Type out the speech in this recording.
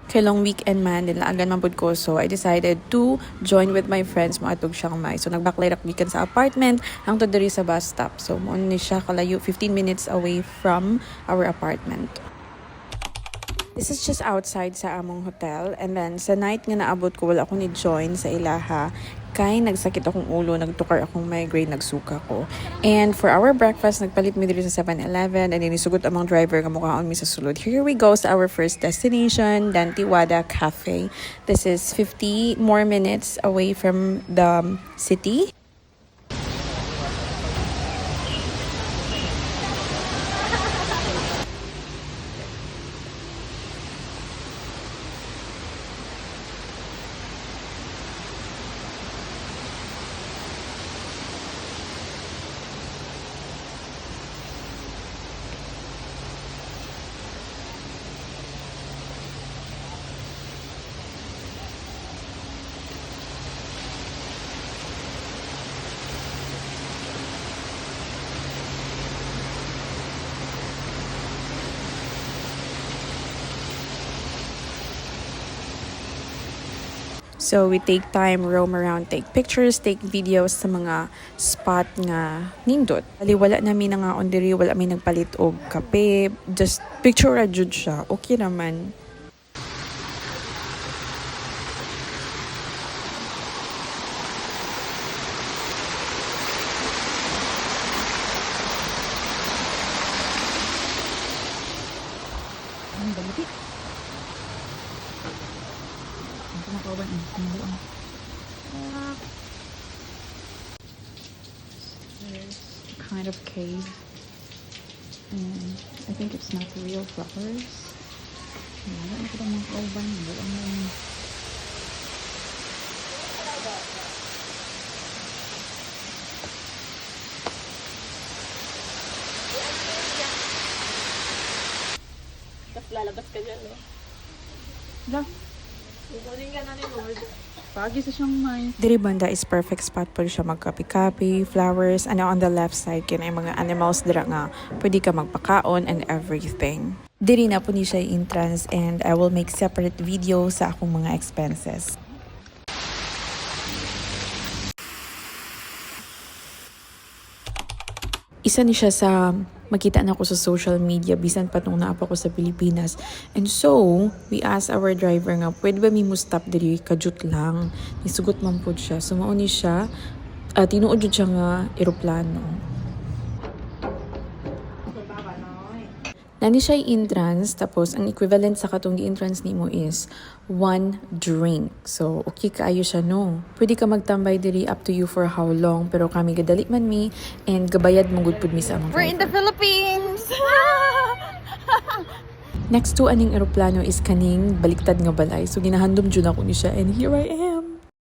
Kay long weekend man, nilaagan man pud ko. So, I decided to join with my friends mo atog Chiang Mai. So, nagbaklayrak weekend sa apartment hangtod diri sa bus stop. So, mo ni siya kalayo 15 minutes away from our apartment. This is just outside sa among hotel. And then, sa night nga naabot ko, wala akong ni-join sa ilaha. Kay nagsakit akong ulo, nagtukar akong migraine, nagsuka ko. And for our breakfast, nagpalit mi diri sa 7-Eleven. And inisugot among driver nga mukhaon mi sa sulod. Here we go sa our first destination, Dantiwada Cafe. This is 50 more minutes away from the city. So, we take time, roam around, take pictures, take videos sa mga spot nga nindot. Ali, wala namin nga on diri, wala may nagpalit og kape. Just picture a jud siya. Okay naman. Ang baliti. There's a kind of cave, and I think it's not real flowers. Wala na kita mga kauban, wala na. Lalabas ka dyan, no? Wala. Kukunin ka na ni Lord. Pagi sa Chiang Mai. Diri banda is perfect spot po siya magkape-kape, flowers, and on the left side kina mga animals dira nga pwede ka magpakaon and everything. Diri na po ni siya entrance and I will make separate video sa akong mga expenses. Isa ni siya sa makita na ako sa social media bisan pa nung naapa ko sa Pilipinas. And so, we asked our driver nga, pwede ba mo stop diri kajut lang? Nisugot man po siya. So, mauni siya, tinuod jud siya nga eroplano. Nani siya entrance, tapos ang equivalent sa katong entrance nimo is 1 drink. So, okay kaayo siya, no? Pwede ka magtambay diri up to you for how long, pero kami gadali man mi, and gabayad mong good pud mi sa among We're in the Philippines! Next to aning eroplano is kaning baliktad nga balay. So, ginahandom jud ako ni siya, and here I am.